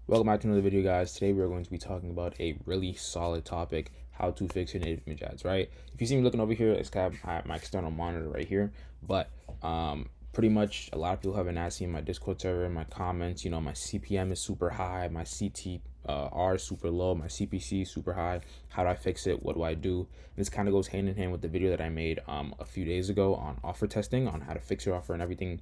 Welcome back to another video, guys. Today we're going to be talking about a really solid topic: how to fix your native image ads. Right? If you see me looking over here, it's kind of my external monitor right here. But pretty much a lot of people have been asking in my Discord server, in my comments. My CPM is super high, my CTR is super low, my CPC is super high. How do I fix it? What do I do? This kind of goes hand in hand with the video that I made a few days ago on offer testing, on how to fix your offer, and everything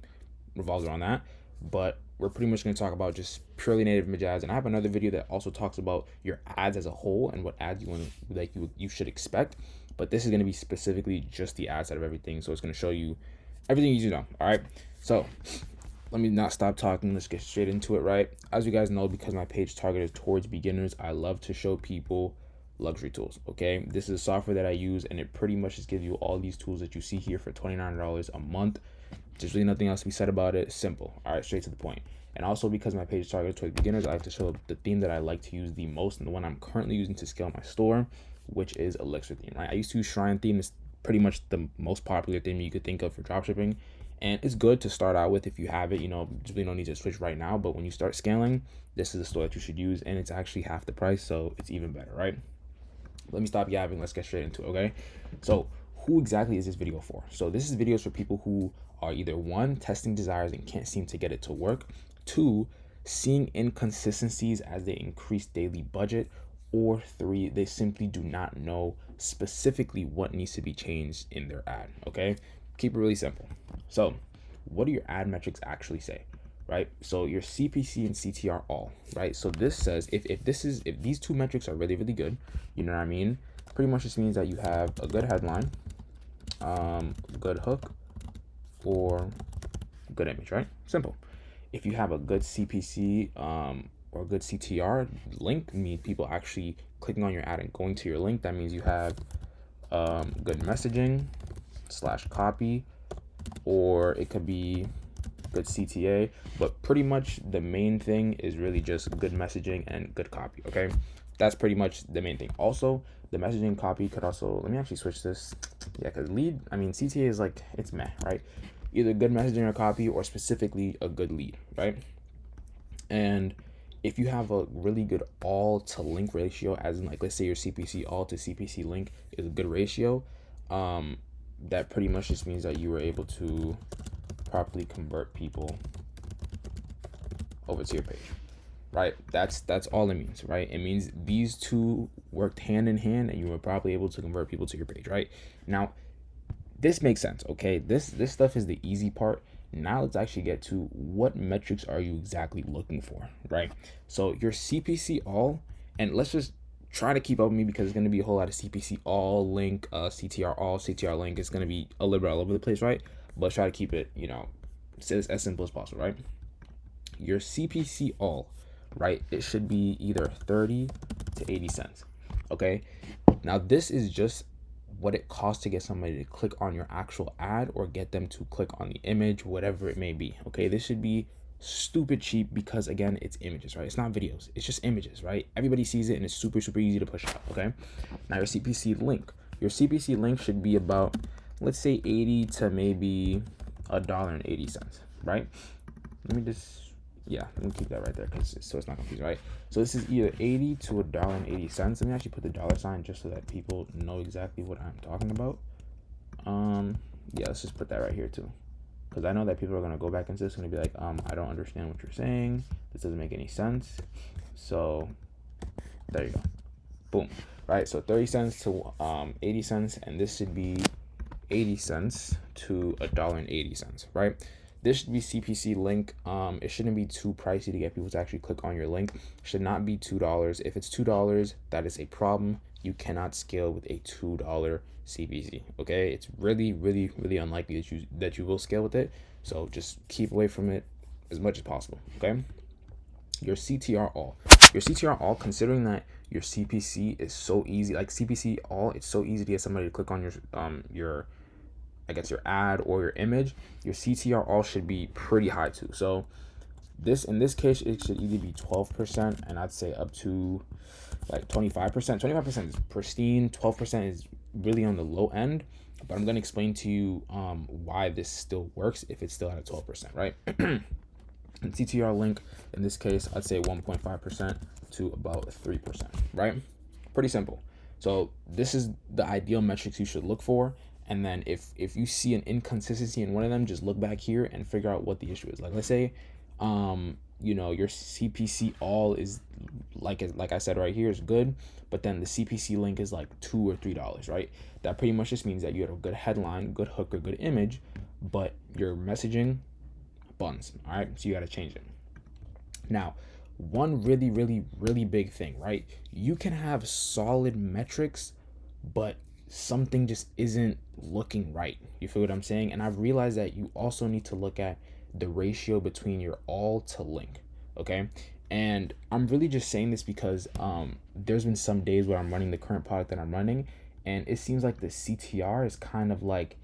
revolves around that. But we're pretty much going to talk about just purely native image ads, and I have another video that also talks about your ads as a whole and what ads you want to, like, you should expect. But this is going to be specifically just the ad side of everything, so it's going to show you everything you need to know. All right, so let me not stop talking. Let's get straight into it. Right, as you guys know, because my page targeted towards beginners, I love to show people luxury tools. Okay, this is a software that I use, and it pretty much just gives you all these tools that you see here for $29 a month. There's really nothing else to be said about it. Simple. All right, straight to the point. And also, because my page is targeted towards beginners, I like to show the theme that I like to use the most, and the one I'm currently using to scale my store, which is Elixir theme. Right, I used to use Shrine theme. It's pretty much the most popular theme you could think of for dropshipping, and it's good to start out with if you have it. Just really don't need to switch right now, but when you start scaling, this is the store that you should use, and it's actually half the price, so it's even better. Right, let me stop yapping. Let's get straight into it. Okay, so who exactly is this video for? So this is videos for people who are either one, testing desires and can't seem to get it to work, two, seeing inconsistencies as they increase daily budget, or three, they simply do not know specifically what needs to be changed in their ad. Okay, keep it really simple. So what do your ad metrics actually say? Right, so your CPC and CTR all, right? So this says if these two metrics are really good, you know what I mean, pretty much just means that you have a good headline, good hook, or good image, right? Simple. If you have a good CPC or a good CTR link, means people actually clicking on your ad and going to your link. That means you have good messaging / copy, or it could be good CTA. But pretty much the main thing is really just good messaging and good copy. Okay, that's pretty much the main thing. Also, the messaging copy could also, let me actually switch this. Yeah, because CTA is like, it's meh, right? Either good messaging or copy, or specifically a good lead, right? And if you have a really good all to link ratio, as in, like, let's say your CPC all to CPC link is a good ratio, that pretty much just means that you were able to properly convert people over to your page, right? That's all it means, right? It means these two worked hand in hand and you were probably able to convert people to your page, right? Now, this makes sense. Okay, this stuff is the easy part. Now let's actually get to what metrics are you exactly looking for, right? So your CPC all, and let's just try to keep up with me because it's going to be a whole lot of CPC all link, CTR all, CTR link. It's going to be a little bit all over the place, right? But try to keep it, as simple as possible, right? Your CPC all, right? It should be either 30 to 80 cents. Okay, now this is just what it costs to get somebody to click on your actual ad or get them to click on the image, whatever it may be. Okay, this should be stupid cheap because, again, it's images, right? It's not videos, it's just images, right? Everybody sees it and it's super easy to push out. Okay, now your CPC link should be about, let's say, 80 to maybe $1.80, right? Let me keep that right there so it's not confused, right? So this is either 80 to $1.80. Let me actually put the dollar sign just so that people know exactly what I'm talking about. Let's just put that right here too, because I know that people are gonna go back into this and gonna be like, I don't understand what you're saying. This doesn't make any sense. So there you go. Boom. Right. So 30 cents to 80 cents, and this should be 80 cents to $1.80. Right. This should be CPC link. It shouldn't be too pricey to get people to actually click on your link. It should not be $2. If it's $2, that is a problem. You cannot scale with a $2 CPC. Okay, it's really unlikely that you will scale with it. So just keep away from it as much as possible. Okay. Your CTR all, considering that your CPC is so easy, like CPC all, it's so easy to get somebody to click on your your ad or your image. Your CTR all should be pretty high too. So in this case, it should either be 12%, and I'd say up to like 25%. 25% is pristine. 12% is really on the low end. But I'm gonna explain to you why this still works if it's still at a 12%, right? And CTR link, in this case, I'd say 1.5% to about 3%, right? Pretty simple. So this is the ideal metrics you should look for. And then if you see an inconsistency in one of them, just look back here and figure out what the issue is. Like, let's say your CPC all is like I said right here is good, but then the CPC link is like $2 or $3, right? That pretty much just means that you have a good headline, good hook, or good image, but your messaging buns. All right, so you got to change it. Now, one really, really, really big thing, right? You can have solid metrics, but something just isn't looking right. You feel what I'm saying? And I've realized that you also need to look at the ratio between your all to link. Okay. And I'm really just saying this because there's been some days where I'm running the current product that I'm running, and it seems like the CTR is kind of like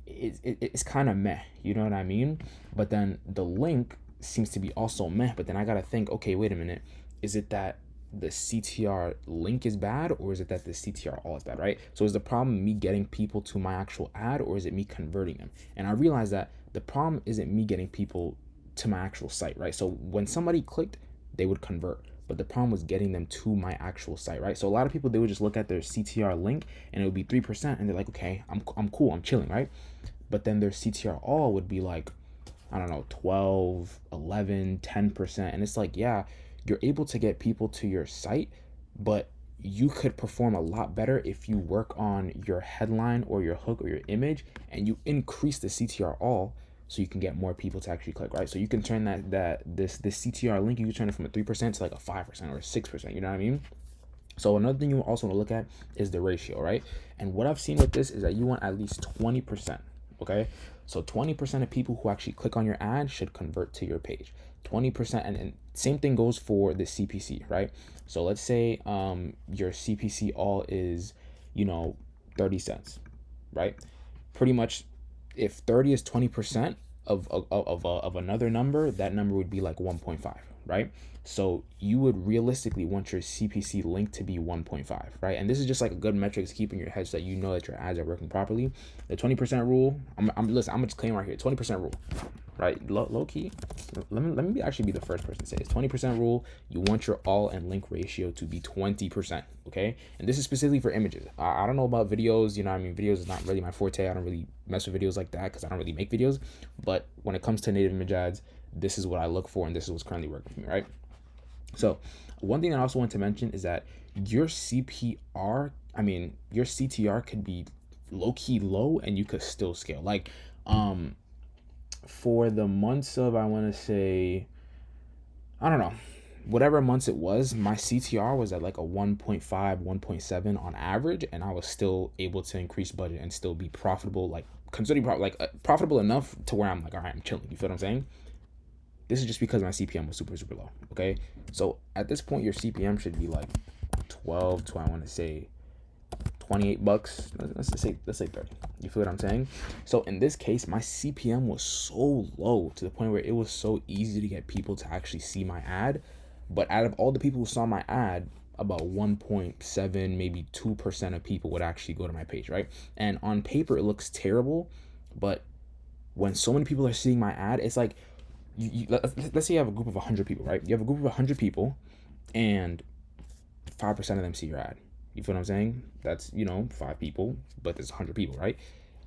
it's kind of meh, you know what I mean? But then the link seems to be also meh. But then I gotta think, okay, wait a minute, is it that the CTR link is bad, or is it that the CTR all is bad, right? So is the problem me getting people to my actual ad, or is it me converting them? And I realized that the problem isn't me getting people to my actual site, right? So when somebody clicked, they would convert, but the problem was getting them to my actual site, right? So a lot of people, they would just look at their CTR link and it would be 3%, and they're like, okay, I'm cool, I'm chilling, right? But then their CTR all would be like, I don't know, 12, 11, 10%. And it's like, yeah, you're able to get people to your site, but you could perform a lot better if you work on your headline or your hook or your image and you increase the CTR all, so you can get more people to actually click, right? So you can turn this CTR link, you can turn it from a 3% to like a 5% or a 6%, you know what I mean? So another thing you also want to look at is the ratio, right? And what I've seen with this is that you want at least 20%. Okay, so 20% of people who actually click on your ad should convert to your page. 20%, and same thing goes for the CPC, right? So let's say your CPC all is 30 cents, right? Pretty much, if 30 is 20% of another number, that number would be like 1.5, right? So you would realistically want your CPC link to be 1.5, right? And this is just like a good metric to keep in your head so that you know that your ads are working properly. The 20% rule, I'm just claim right here, 20% rule, right? Low key, let me actually be the first person to say this. 20% rule, you want your all and link ratio to be 20%, okay? And this is specifically for images. I don't know about videos, videos is not really my forte. I don't really mess with videos like that because I don't really make videos. But when it comes to native image ads, this is what I look for, and this is what's currently working for me, right? So one thing I also want to mention is that your your CTR could be low-key low and you could still scale. Like for the months of, I want to say, I don't know, whatever months it was, my CTR was at like a 1.5, 1.7 on average, and I was still able to increase budget and still be profitable, like profitable enough to where I'm like, all right, I'm chilling. You feel what I'm saying? This is just because my CPM was super, super low. Okay. So at this point, your CPM should be like 12 to, I want to say, $28. Let's say 30. You feel what I'm saying? So in this case, my CPM was so low to the point where it was so easy to get people to actually see my ad. But out of all the people who saw my ad, about 1.7, maybe 2% of people would actually go to my page, right? And on paper, it looks terrible. But when so many people are seeing my ad, it's like, let's say you have a group of 100 people, right? You have a group of 100 people, and 5% of them see your ad. You feel what I'm saying? That's 5 people, but there's 100 people, right?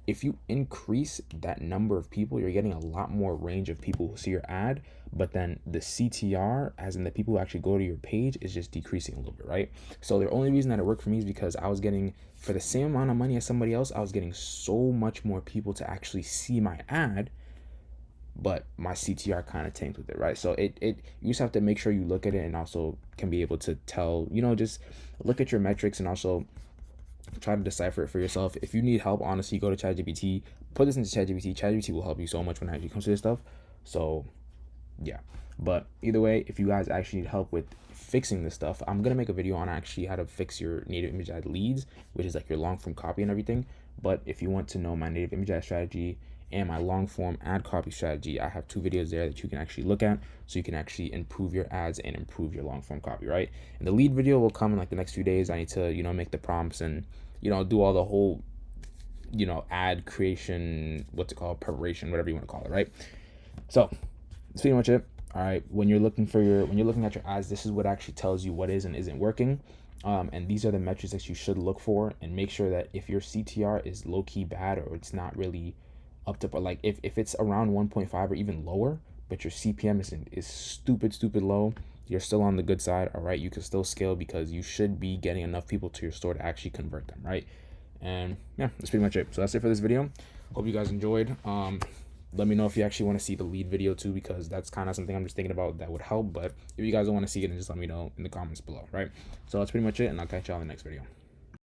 If you increase that number of people, you're getting a lot more range of people who see your ad, but then the CTR, as in the people who actually go to your page, is just decreasing a little bit, right? So the only reason that it worked for me is because I was getting, for the same amount of money as somebody else, I was getting so much more people to actually see my ad, but my CTR kind of tanked with it, right? So you just have to make sure you look at it and also can be able to tell, just look at your metrics and also try to decipher it for yourself. If you need help, honestly, go to ChatGPT, put this into ChatGPT. ChatGPT will help you so much when it actually comes to this stuff. So yeah, but either way, if you guys actually need help with fixing this stuff, I'm gonna make a video on actually how to fix your native image ad leads, which is like your long form copy and everything. But if you want to know my native image ad strategy and my long form ad copy strategy, I have 2 videos there that you can actually look at, so you can actually improve your ads and improve your long form copy, right? And the lead video will come in like the next few days. I need to make the prompts and do all the whole ad creation, what's it called, preparation, whatever you want to call it, right? So that's pretty much it. All right, when you're looking for your when you're looking at your ads, this is what actually tells you what is and isn't working. And these are the metrics that you should look for, and make sure that if your CTR is low key bad, or it's not really up to, but like if it's around 1.5 or even lower, but your CPM is stupid low, you're still on the good side. All right, you can still scale because you should be getting enough people to your store to actually convert them, right? And yeah, that's pretty much it. So that's it for this video. Hope you guys enjoyed. Let me know if you actually want to see the lead video too, because that's kind of something I'm just thinking about that would help. But if you guys don't want to see it, then just let me know in the comments below, right? So that's pretty much it, and I'll catch y'all in the next video.